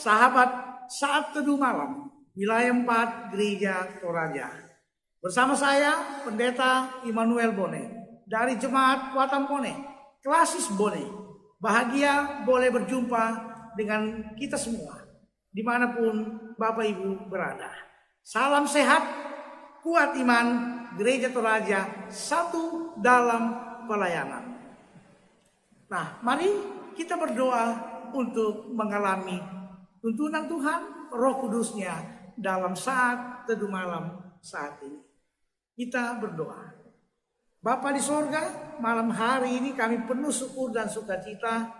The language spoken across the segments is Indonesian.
sahabat saat teduh malam, wilayah 4 Gereja Toraja. Bersama saya, Pendeta Immanuel Bone, dari Jemaat Kuatan Bone, Klasis Bone. Bahagia boleh berjumpa dengan kita semua, dimanapun Bapak Ibu berada. Salam sehat, kuat iman, Gereja Toraja, satu dalam pelayanan. Nah, mari kita berdoa untuk mengalami tuntunan Tuhan, Roh Kudusnya dalam saat teduh malam saat ini. Kita berdoa. Bapa di sorga, malam hari ini kami penuh syukur dan sukacita.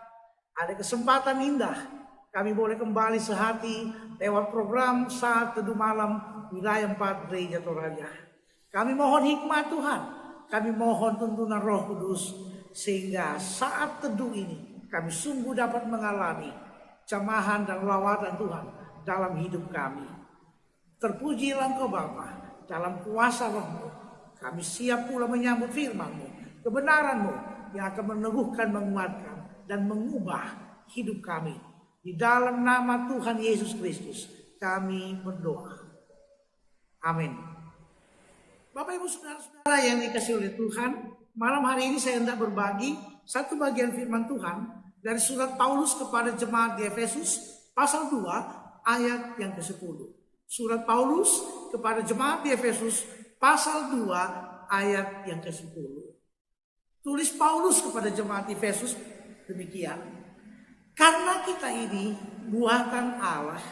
Ada kesempatan indah, kami boleh kembali sehati lewat program saat teduh malam wilayah 4 Gereja Toraja. Kami mohon hikmat Tuhan, kami mohon tuntunan Roh Kudus, sehingga saat teduh ini kami sungguh dapat mengalami jamahan dan lawatan Tuhan dalam hidup kami. Terpujilah Engkau Bapa, dalam kuasa Roh-Mu kami siap pula menyambut firman-Mu, kebenaran-Mu yang akan meneguhkan, menguatkan, dan mengubah hidup kami. Di dalam nama Tuhan Yesus Kristus kami berdoa. Amin. Bapak Ibu Saudara-saudara yang dikasihi oleh Tuhan, malam hari ini saya hendak berbagi satu bagian firman Tuhan dari surat Paulus kepada jemaat di Efesus pasal 2 ayat yang ke-10. Surat Paulus kepada jemaat di Efesus pasal 2 ayat yang ke-10. Tulis Paulus kepada jemaat Efesus demikian. Karena kita ini buatan Allah,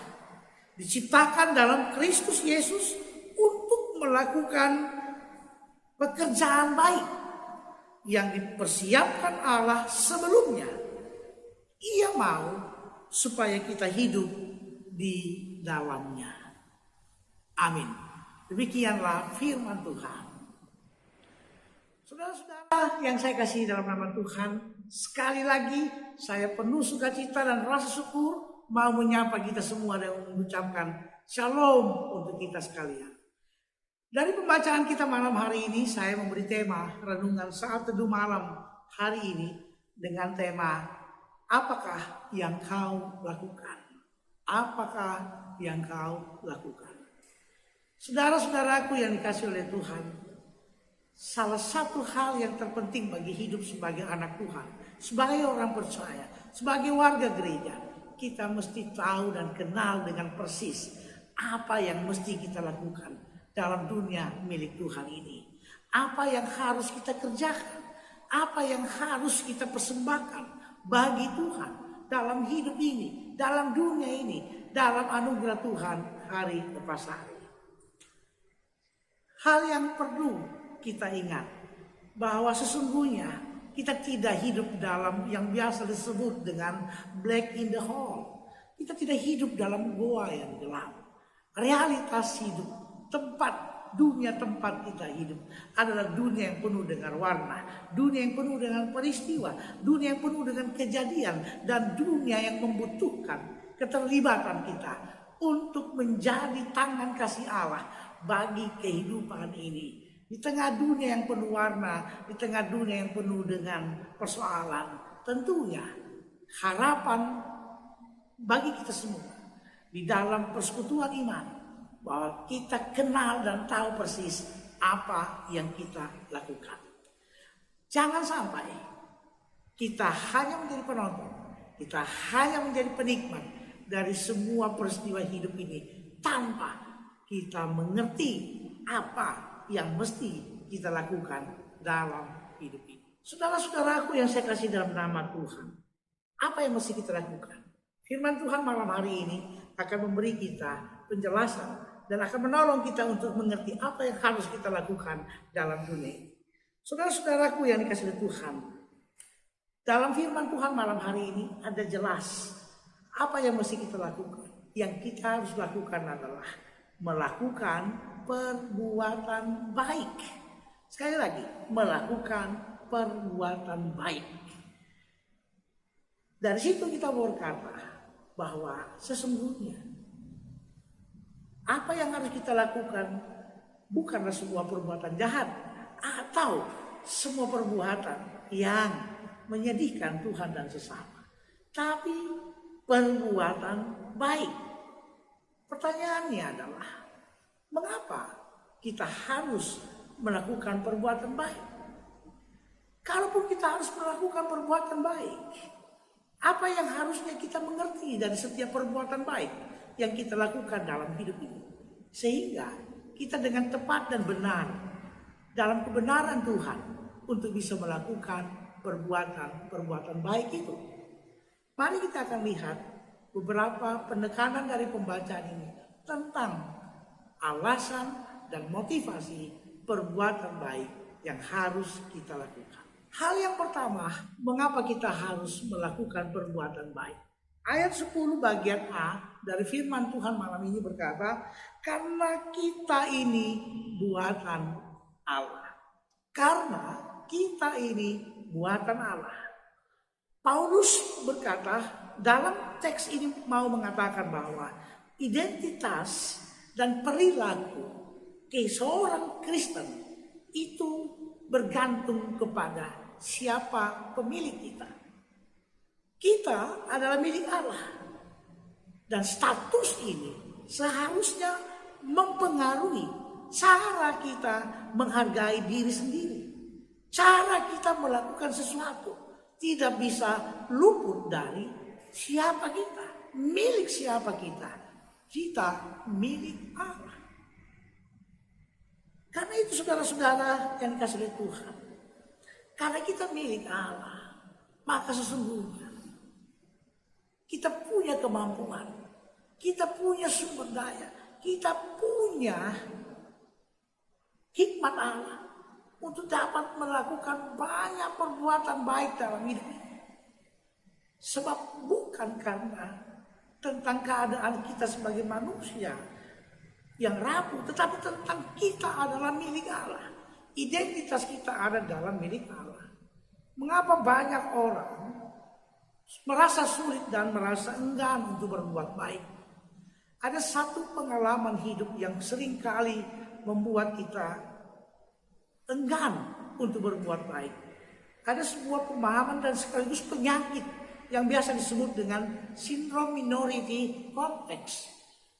diciptakan dalam Kristus Yesus untuk melakukan pekerjaan baik yang dipersiapkan Allah sebelumnya. Ia mau supaya kita hidup di dalamnya. Amin. Demikianlah firman Tuhan. Saudara-saudara yang saya kasih dalam nama Tuhan, sekali lagi saya penuh sukacita dan rasa syukur mau menyapa kita semua dan mengucapkan shalom untuk kita sekalian. Dari pembacaan kita malam hari ini, saya memberi tema renungan saat teduh malam hari ini dengan tema apakah yang kau lakukan? Apakah yang kau lakukan? Saudara-saudaraku yang dikasihi oleh Tuhan, salah satu hal yang terpenting bagi hidup sebagai anak Tuhan, sebagai orang percaya, sebagai warga gereja, kita mesti tahu dan kenal dengan persis apa yang mesti kita lakukan dalam dunia milik Tuhan ini. Apa yang harus kita kerjakan, apa yang harus kita persembahkan bagi Tuhan dalam hidup ini, dalam dunia ini, dalam anugerah Tuhan hari lepas hari. Hal yang perlu kita ingat bahwa sesungguhnya kita tidak hidup dalam yang biasa disebut dengan black in the hole. Kita tidak hidup dalam goa yang gelap. Realitas hidup, dunia tempat kita hidup adalah dunia yang penuh dengan warna, dunia yang penuh dengan peristiwa, dunia yang penuh dengan kejadian, dan dunia yang membutuhkan keterlibatan kita untuk menjadi tangan kasih Allah bagi kehidupan ini. Di tengah dunia yang penuh warna, di tengah dunia yang penuh dengan persoalan, tentunya harapan bagi kita semua di dalam persekutuan iman bahwa kita kenal dan tahu persis apa yang kita lakukan. Jangan sampai kita hanya menjadi penonton, kita hanya menjadi penikmat dari semua peristiwa hidup ini tanpa kita mengerti apa yang mesti kita lakukan dalam hidup ini. Saudara-saudaraku yang saya kasih dalam nama Tuhan, apa yang mesti kita lakukan? Firman Tuhan malam hari ini akan memberi kita penjelasan dan akan menolong kita untuk mengerti apa yang harus kita lakukan dalam dunia ini. Saudara-saudaraku yang dikasihi Tuhan, dalam firman Tuhan malam hari ini ada jelas apa yang mesti kita lakukan. Yang kita harus lakukan adalah melakukan perbuatan baik. Sekali lagi, melakukan perbuatan baik. Dari situ kita berkata bahwa sesungguhnya apa yang harus kita lakukan bukanlah sebuah perbuatan jahat atau semua perbuatan yang menyedihkan Tuhan dan sesama. Tapi perbuatan baik. Pertanyaannya adalah, mengapa kita harus melakukan perbuatan baik? Kalaupun kita harus melakukan perbuatan baik, apa yang harusnya kita mengerti dari setiap perbuatan baik yang kita lakukan dalam hidup ini? Sehingga kita dengan tepat dan benar dalam kebenaran Tuhan untuk bisa melakukan perbuatan baik itu. Mari kita akan lihat beberapa penekanan dari pembacaan ini tentang alasan dan motivasi perbuatan baik yang harus kita lakukan. Hal yang pertama, mengapa kita harus melakukan perbuatan baik? Ayat 10 bagian A dari firman Tuhan malam ini berkata, karena kita ini buatan Allah. Karena kita ini buatan Allah. Paulus berkata, dalam teks ini mau mengatakan bahwa identitas dan perilaku seorang Kristen itu bergantung kepada siapa pemilik kita. Kita adalah milik Allah. Dan status ini seharusnya mempengaruhi cara kita menghargai diri sendiri. Cara kita melakukan sesuatu tidak bisa luput dari siapa kita, milik siapa kita. Kita milik Allah. Karena itu saudara-saudara yang dikasihi oleh Tuhan, karena kita milik Allah, maka sesungguhnya kita punya kemampuan, kita punya sumber daya, kita punya hikmat Allah untuk dapat melakukan banyak perbuatan baik dalam hidup ini. Sebab bukan karena tentang keadaan kita sebagai manusia yang rapuh, tetapi tentang kita adalah milik Allah. Identitas kita ada dalam milik Allah. Mengapa banyak orang merasa sulit dan merasa enggan untuk berbuat baik? Ada satu pengalaman hidup yang seringkali membuat kita enggan untuk berbuat baik. Ada sebuah pemahaman dan sekaligus penyakit yang biasa disebut dengan sindrom minority complex.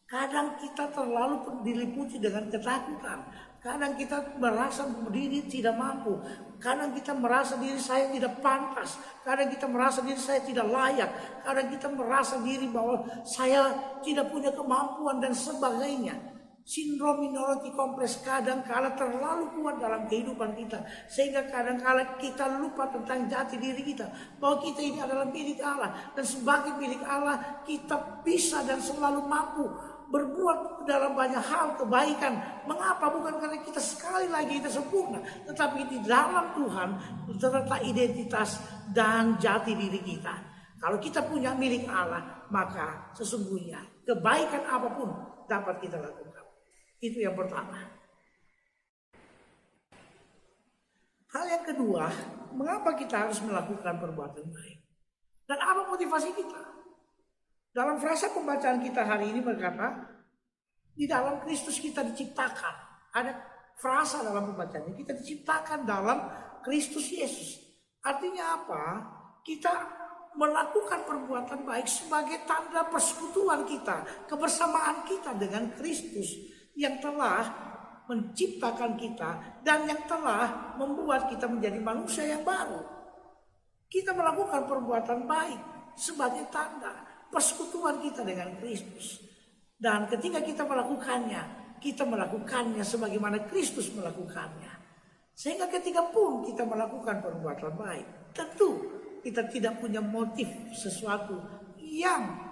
Kadang kita terlalu diliputi dengan ketakutan. Kadang kita merasa diri tidak mampu. Kadang kita merasa diri saya tidak pantas. Kadang kita merasa diri saya tidak layak. Kadang kita merasa diri bahwa saya tidak punya kemampuan dan sebagainya. Sindrom minority complex kadang-kala terlalu kuat dalam kehidupan kita. Sehingga kadang-kala kita lupa tentang jati diri kita. Bahwa kita ini adalah milik Allah. Dan sebagai milik Allah kita bisa dan selalu mampu berbuat dalam banyak hal kebaikan. Mengapa? Bukan karena kita sekali lagi kita sempurna, tetapi di dalam Tuhan terletak identitas dan jati diri kita. Kalau kita punya milik Allah, maka sesungguhnya kebaikan apapun dapat kita lakukan. Itu yang pertama. Hal yang kedua, mengapa kita harus melakukan perbuatan baik? Dan apa motivasi kita? Dalam frasa pembacaan kita hari ini berkata, di dalam Kristus kita diciptakan. Ada frasa dalam pembacaan ini, kita diciptakan dalam Kristus Yesus. Artinya apa? Kita melakukan perbuatan baik sebagai tanda persekutuan kita, kebersamaan kita dengan Kristus yang telah menciptakan kita dan yang telah membuat kita menjadi manusia yang baru. Kita melakukan perbuatan baik sebagai tanda persekutuan kita dengan Kristus. Dan ketika kita melakukannya sebagaimana Kristus melakukannya. Sehingga ketika pun kita melakukan perbuatan baik, tentu kita tidak punya motif sesuatu yang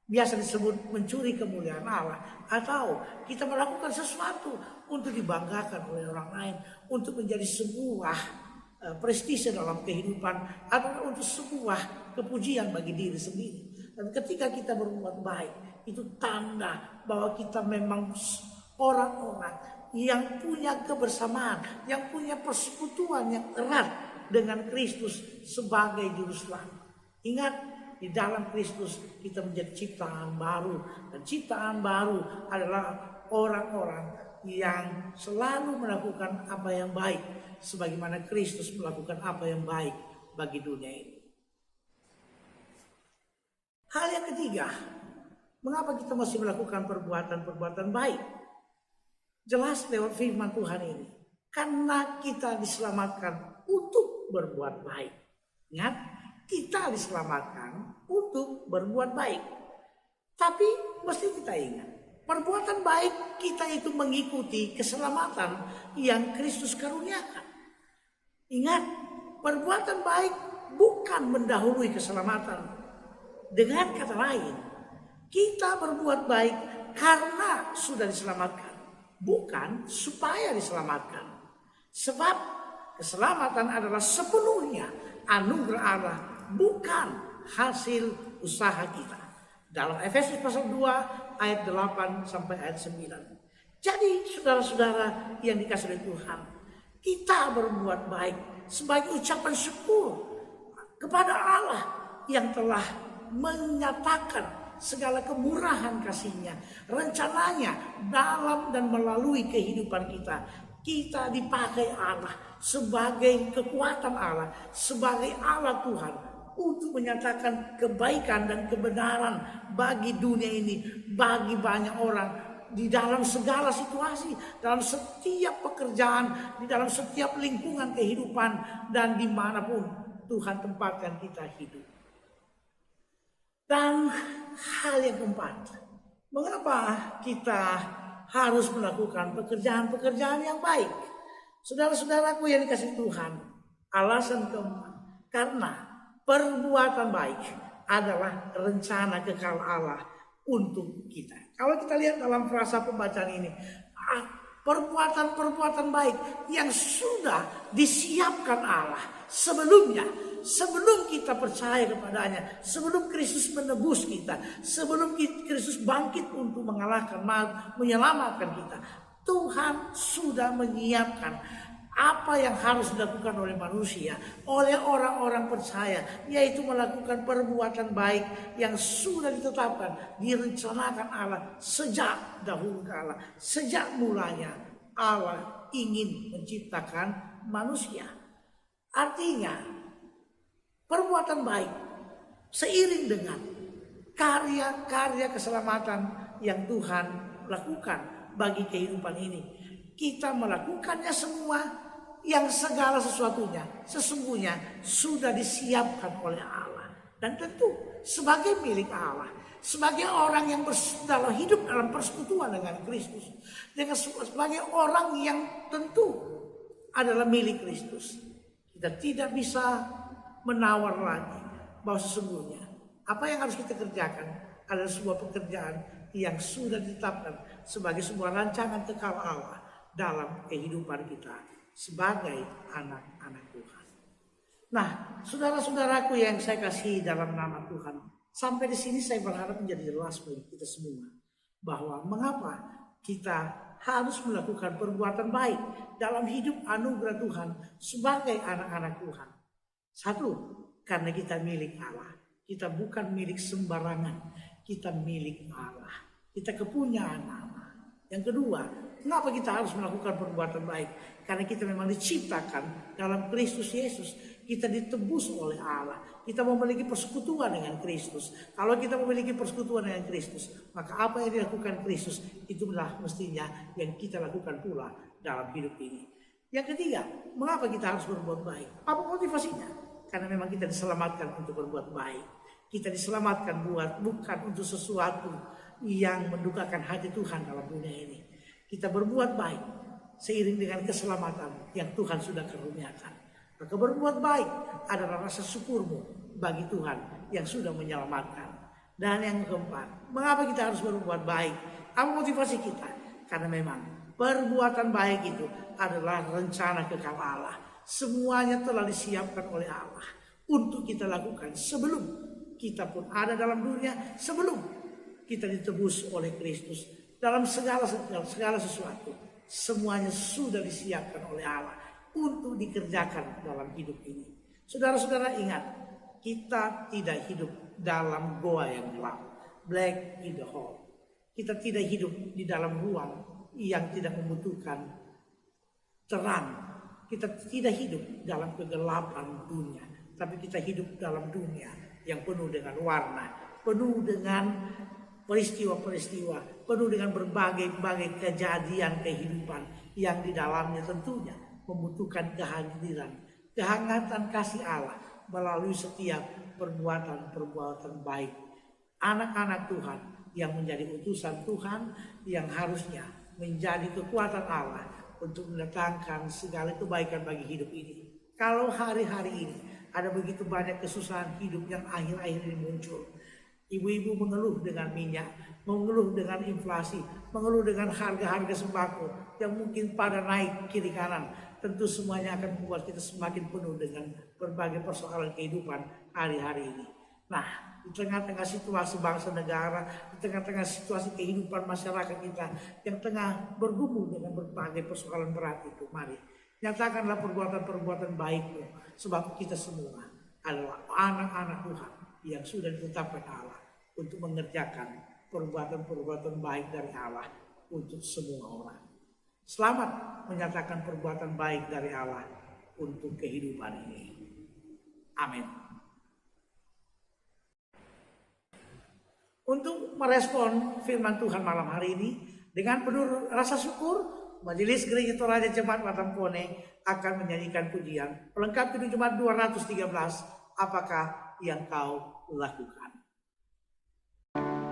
biasa disebut mencuri kemuliaan Allah. Atau kita melakukan sesuatu untuk dibanggakan oleh orang lain, untuk menjadi sebuah prestise dalam kehidupan, atau untuk sebuah kepujian bagi diri sendiri. Dan ketika kita berbuat baik, itu tanda bahwa kita memang orang-orang yang punya kebersamaan, yang punya persekutuan yang erat dengan Kristus sebagai juru selamat. Ingat, di dalam Kristus kita menjadi ciptaan baru. Dan ciptaan baru adalah orang-orang yang selalu melakukan apa yang baik, sebagaimana Kristus melakukan apa yang baik bagi dunia ini. Hal yang ketiga, mengapa kita masih melakukan perbuatan-perbuatan baik? Jelas lewat firman Tuhan ini. Karena kita diselamatkan untuk berbuat baik. Ingat, kita diselamatkan untuk berbuat baik. Tapi mesti kita ingat, perbuatan baik kita itu mengikuti keselamatan yang Kristus karuniakan. Ingat, perbuatan baik bukan mendahului keselamatan. Dengan kata lain, kita berbuat baik karena sudah diselamatkan, bukan supaya diselamatkan. Sebab keselamatan adalah sepenuhnya anugerah Allah, bukan hasil usaha kita. Dalam Efesus pasal 2 ayat 8 sampai ayat 9. Jadi saudara-saudara yang dikasihi oleh Tuhan, kita berbuat baik sebagai ucapan syukur kepada Allah yang telah menyatakan segala kemurahan kasih-Nya, rencananya dalam dan melalui kehidupan kita. Kita dipakai Allah sebagai kekuatan Allah, sebagai Allah Tuhan untuk menyatakan kebaikan dan kebenaran bagi dunia ini, bagi banyak orang di dalam segala situasi, dalam setiap pekerjaan, di dalam setiap lingkungan kehidupan dan dimanapun Tuhan tempatkan kita hidup. Dan hal yang keempat, mengapa kita harus melakukan pekerjaan-pekerjaan yang baik? Saudara-saudaraku yang dikasihi Tuhan, alasan keempat, karena perbuatan baik adalah rencana kekal Allah untuk kita. Kalau kita lihat dalam frasa pembacaan ini, perbuatan-perbuatan baik yang sudah disiapkan Allah sebelumnya, sebelum kita percaya kepadanya, sebelum Kristus menebus kita, sebelum Kristus bangkit untuk mengalahkan maut, menyelamatkan kita, Tuhan sudah menyiapkan apa yang harus dilakukan oleh manusia, oleh orang-orang percaya, yaitu melakukan perbuatan baik yang sudah ditetapkan, direncanakan Allah sejak dahulu kala, sejak mulanya Allah ingin menciptakan manusia. Artinya, perbuatan baik seiring dengan karya-karya keselamatan yang Tuhan lakukan bagi kehidupan ini. Kita melakukannya semua, yang segala sesuatunya sesungguhnya sudah disiapkan oleh Allah. Dan tentu sebagai milik Allah, sebagai orang yang hidup dalam persekutuan dengan Kristus, sebagai orang yang tentu adalah milik Kristus, kita tidak bisa menawar lagi bahwa sesungguhnya apa yang harus kita kerjakan adalah sebuah pekerjaan yang sudah ditetapkan sebagai sebuah rancangan kekal Allah dalam kehidupan kita sebagai anak-anak Tuhan. Nah, saudara-saudaraku yang saya kasih dalam nama Tuhan, sampai di sini saya berharap menjadi jelas bagi kita semua bahwa mengapa kita harus melakukan perbuatan baik dalam hidup anugerah Tuhan sebagai anak-anak Tuhan. Satu, karena kita milik Allah. Kita bukan milik sembarangan, kita milik Allah. Kita kepunyaan Allah. Yang kedua, kenapa kita harus melakukan perbuatan baik? Karena kita memang diciptakan dalam Kristus Yesus. Kita ditebus oleh Allah. Kita memiliki persekutuan dengan Kristus. Kalau kita memiliki persekutuan dengan Kristus, maka apa yang dilakukan Kristus itulah mestinya yang kita lakukan pula dalam hidup ini. Yang ketiga, mengapa kita harus berbuat baik? Apa motivasinya? Karena memang kita diselamatkan untuk berbuat baik. Kita diselamatkan bukan untuk sesuatu yang mendukakan hati Tuhan dalam dunia ini. Kita berbuat baik seiring dengan keselamatan yang Tuhan sudah karuniakan. Maka berbuat baik adalah rasa syukurmu bagi Tuhan yang sudah menyelamatkan. Dan yang keempat, mengapa kita harus berbuat baik? Apa motivasi kita? Karena memang perbuatan baik itu adalah rencana kekal Allah. Semuanya telah disiapkan oleh Allah untuk kita lakukan sebelum kita pun ada dalam dunia, sebelum kita ditebus oleh Kristus. Dalam segala sesuatu, semuanya sudah disiapkan oleh Allah untuk dikerjakan dalam hidup ini. Saudara-saudara ingat, kita tidak hidup dalam goa yang gelap, black in the hole. Kita tidak hidup di dalam ruang yang tidak membutuhkan terang. Kita tidak hidup dalam kegelapan dunia, tapi kita hidup dalam dunia yang penuh dengan warna, penuh dengan peristiwa-peristiwa, penuh dengan berbagai kejadian kehidupan yang di dalamnya tentunya membutuhkan kehadiran, kehangatan kasih Allah melalui setiap perbuatan baik anak-anak Tuhan yang menjadi utusan Tuhan, yang harusnya menjadi kekuatan Allah untuk mendatangkan segala kebaikan bagi hidup ini. Kalau hari-hari ini ada begitu banyak kesusahan hidup yang akhir-akhir ini muncul, ibu-ibu mengeluh dengan minyak, mengeluh dengan inflasi, mengeluh dengan harga-harga sembako yang mungkin pada naik kiri kanan. Tentu semuanya akan membuat kita semakin penuh dengan berbagai persoalan kehidupan hari-hari ini. Nah, di tengah-tengah situasi bangsa negara, di tengah-tengah situasi kehidupan masyarakat kita yang tengah bergumul dengan berbagai persoalan berat itu, mari nyatakanlah perbuatan-perbuatan baikmu, sebab kita semua adalah anak-anak Tuhan yang sudah ditetapkan Allah untuk mengerjakan perbuatan-perbuatan baik dari Allah untuk semua orang. Selamat menyatakan perbuatan baik dari Allah untuk kehidupan ini. Amin. Untuk merespon firman Tuhan malam hari ini, dengan penuh rasa syukur, Majelis Gereja Toraja Jemaat Watampone akan menyanyikan pujian pelengkap Kidung Jemaat 213, apakah yang kau lakukan. Amin.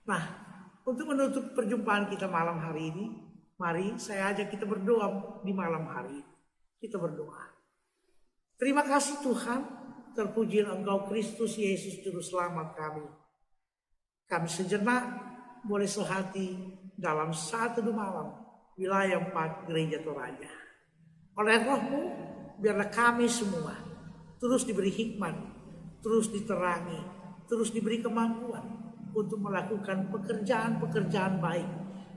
Nah, untuk menutup perjumpaan kita malam hari ini, mari saya ajak kita berdoa di malam hari ini. Kita berdoa. Terima kasih Tuhan, terpujilah Engkau Kristus Yesus Juru Selamat kami. Kami sejenak boleh sehati dalam saat teduh malam, wilayah 4 Gereja Toraja. Oleh Roh-Mu, biarlah kami semua terus diberi hikmat, terus diterangi, terus diberi kemampuan untuk melakukan pekerjaan-pekerjaan baik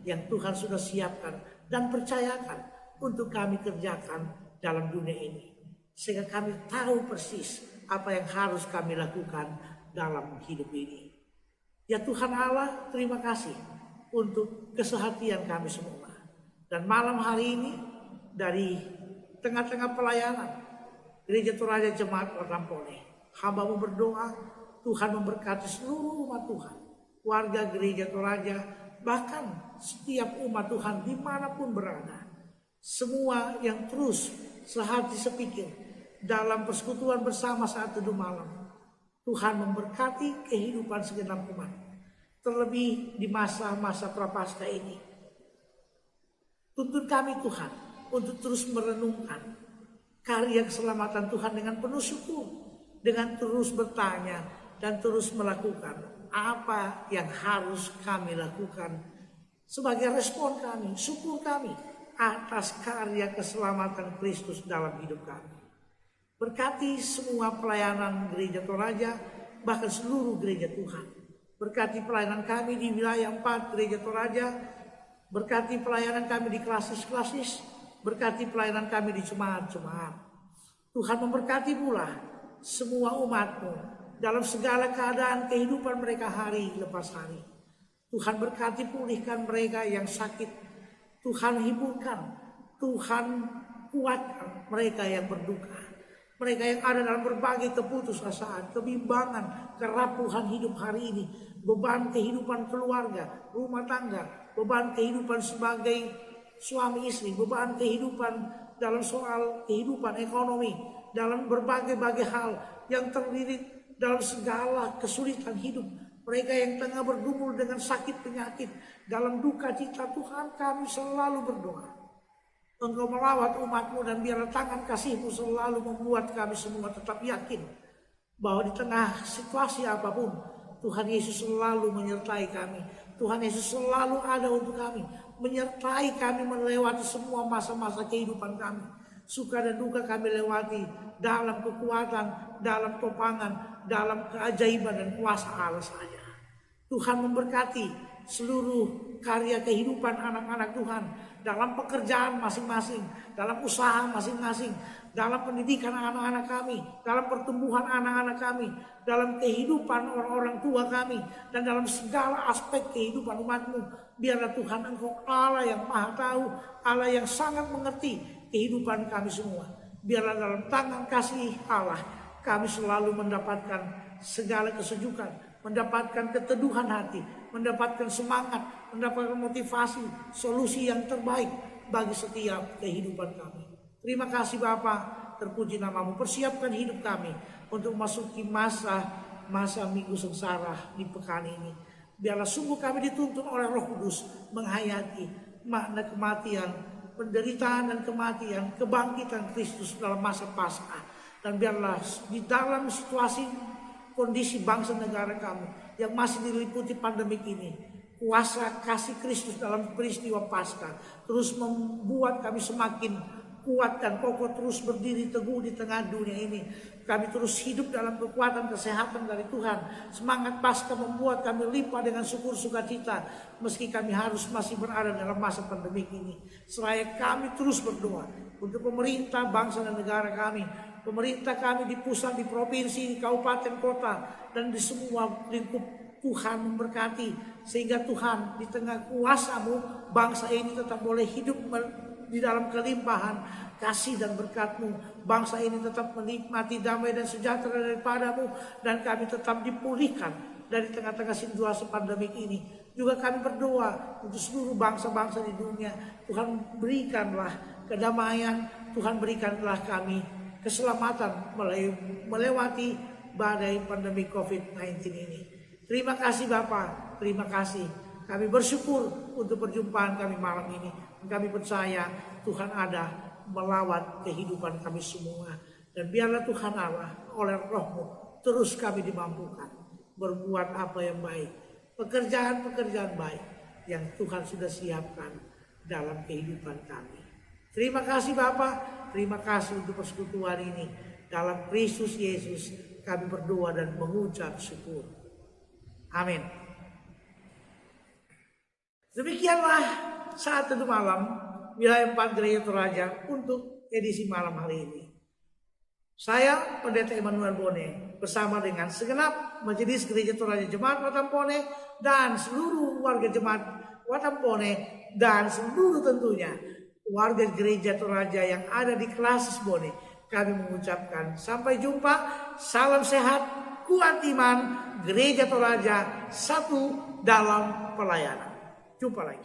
yang Tuhan sudah siapkan dan percayakan untuk kami kerjakan dalam dunia ini. Sehingga kami tahu persis apa yang harus kami lakukan dalam hidup ini. Ya Tuhan Allah, terima kasih untuk kesehatian kami semua. Dan malam hari ini dari tengah-tengah pelayanan Gereja Toraja Jemaat Watampone, hamba-Mu berdoa Tuhan memberkati seluruh umat Tuhan, warga Gereja Toraja, bahkan setiap umat Tuhan dimanapun berada. Semua yang terus sehati sepikir dalam persekutuan bersama saat teduh malam. Tuhan memberkati kehidupan segenap umat. Terlebih di masa-masa prapaskah ini. Tuntun kami Tuhan untuk terus merenungkan karya keselamatan Tuhan dengan penuh syukur. Dengan terus bertanya dan terus melakukan apa yang harus kami lakukan sebagai respon kami, syukur kami atas karya keselamatan Kristus dalam hidup kami. Berkati semua pelayanan Gereja Toraja, bahkan seluruh gereja Tuhan. Berkati pelayanan kami di wilayah 4 Gereja Toraja, berkati pelayanan kami di klasis-klasis, berkati pelayanan kami di jemaat-jemaat. Tuhan memberkati pula semua umat-Mu dalam segala keadaan kehidupan mereka hari lepas hari. Tuhan berkati pulihkan mereka yang sakit. Tuhan hiburkan, Tuhan kuatkan mereka yang berduka. Mereka yang ada dalam berbagai keputusasaan, kebimbangan, kerapuhan hidup hari ini. Beban kehidupan keluarga, rumah tangga, beban kehidupan sebagai suami istri, beban kehidupan dalam soal kehidupan ekonomi, dalam berbagai-bagai hal yang terdiri dalam segala kesulitan hidup. Mereka yang tengah bergumul dengan sakit penyakit, dalam duka cita, Tuhan kami selalu berdoa. Engkau merawat umat-Mu dan biarlah tangan kasih-Mu selalu membuat kami semua tetap yakin bahwa di tengah situasi apapun, Tuhan Yesus selalu menyertai kami. Tuhan Yesus selalu ada untuk kami, menyertai kami melewati semua masa-masa kehidupan kami. Suka dan duka kami lewati dalam kekuatan, dalam topangan, dalam keajaiban dan kuasa Allah saja. Tuhan memberkati seluruh karya kehidupan anak-anak Tuhan dalam pekerjaan masing-masing, dalam usaha masing-masing, dalam pendidikan anak-anak kami, dalam pertumbuhan anak-anak kami, dalam kehidupan orang-orang tua kami, dan dalam segala aspek kehidupan umat-Mu. Biarlah Tuhan Engkau Allah yang maha tahu, Allah yang sangat mengerti kehidupan kami semua. Biarlah dalam tangan kasih Allah kami selalu mendapatkan segala kesejukan, mendapatkan keteduhan hati, mendapatkan semangat, mendapatkan motivasi, solusi yang terbaik bagi setiap kehidupan kami. Terima kasih Bapa, terpuji nama-Mu. Persiapkan hidup kami untuk memasuki masa minggu sengsara di pekan ini. Biarlah sungguh kami dituntun oleh Roh Kudus menghayati makna kematian, penderitaan dan kematian, kebangkitan Kristus dalam masa Paskah. Dan biarlah di dalam situasi kondisi bangsa negara kami yang masih diliputi pandemik ini, kuasa kasih Kristus dalam peristiwa Paskah terus membuat kami semakin kuat dan kokoh, terus berdiri teguh di tengah dunia ini. Kami terus hidup dalam kekuatan kesehatan dari Tuhan. Semangat Paskah membuat kami limpah dengan syukur sukacita meski kami harus masih berada dalam masa pandemik ini. Seraya kami terus berdoa untuk pemerintah, bangsa dan negara kami, pemerintah kami di pusat, di provinsi, di kabupaten, kota, dan di semua lingkup. Tuhan memberkati sehingga Tuhan di tengah kuasa-Mu bangsa ini tetap boleh hidup di dalam kelimpahan kasih dan berkat-Mu. Bangsa ini tetap menikmati damai dan sejahtera daripada-Mu, dan kami tetap dipulihkan dari tengah-tengah situasi pandemik ini. Juga kami berdoa untuk seluruh bangsa-bangsa di dunia. Tuhan berikanlah kedamaian, Tuhan berikanlah kami keselamatan melewati badai pandemi COVID-19 ini. Terima kasih Bapa, terima kasih. Kami bersyukur untuk perjumpaan kami malam ini. Kami percaya Tuhan ada melawat kehidupan kami semua. Dan biarlah Tuhan Allah oleh Roh-Mu terus kami dimampukan berbuat apa yang baik. Pekerjaan-pekerjaan baik yang Tuhan sudah siapkan dalam kehidupan kami. Terima kasih Bapa, terima kasih untuk persekutuan ini. Dalam Kristus Yesus kami berdoa dan mengucap syukur. Amin. Demikianlah saat teduh malam Wilayah 4 Gereja Toraja untuk edisi malam hari ini. Saya Pendeta Immanuel Bone bersama dengan segenap Majelis Gereja Toraja Jemaat Watampone dan seluruh warga Jemaat Watampone dan seluruh tentunya warga Gereja Toraja yang ada di Klasis Bone, kami mengucapkan sampai jumpa, salam sehat, kuat iman, Gereja Toraja satu dalam pelayanan. Jumpa lagi.